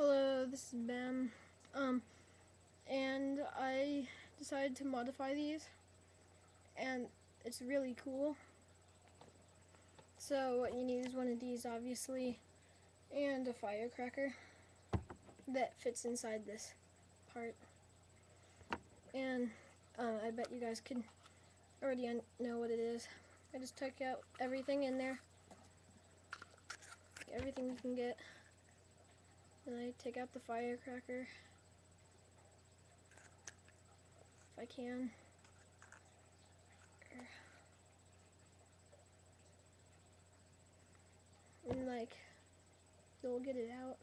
Hello, this is Ben. And I decided to modify these, and it's really cool. So what you need is one of these, obviously, and a firecracker that fits inside this part. And I bet you guys could already know what it is. I just took out everything in there, everything you can get. Then I take out the firecracker, if I can. And you'll get it out.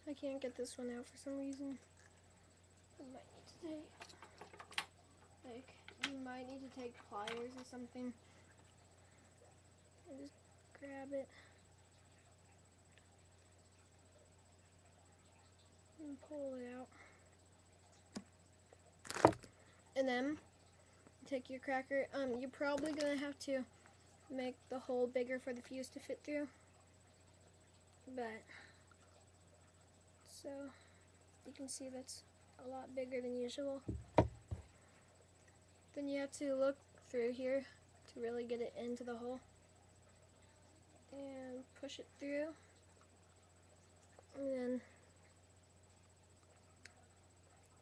I can't get this one out for some reason. You might need to take pliers or something. And just grab it and pull it out. And then take your cracker. You're probably gonna have to make the hole bigger for the fuse to fit through. But so you can see that's a lot bigger than usual. Then you have to look through here to really get it into the hole and push it through, and then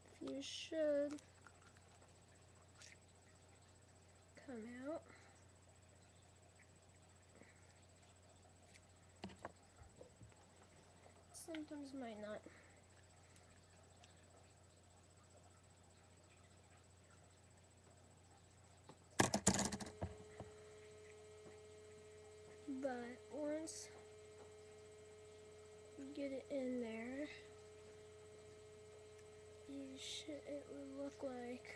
the fuse should come out. Sometimes might not. But once you get it in there, it will look like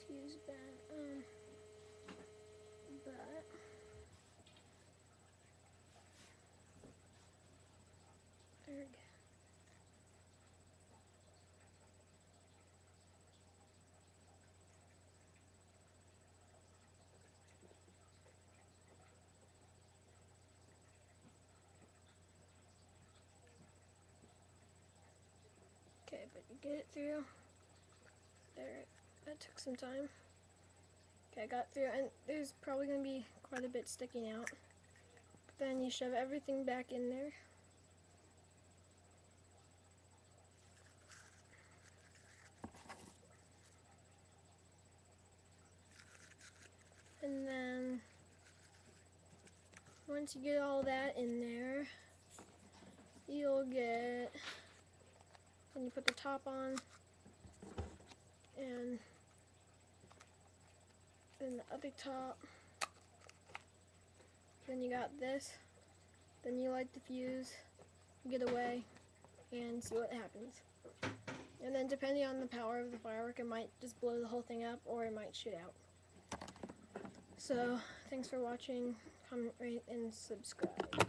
fuse bad. But there we go. Okay, but you get it through. There, that took some time. Okay, I got through, and there's probably going to be quite a bit sticking out. But then you shove everything back in there. And then, once you get all that in there, you'll get, then you put the top on, and then the other top, then you got this, then you light the fuse, get away, and see what happens. And then depending on the power of the firework, it might just blow the whole thing up, or it might shoot out. So, thanks for watching, comment, rate, and subscribe.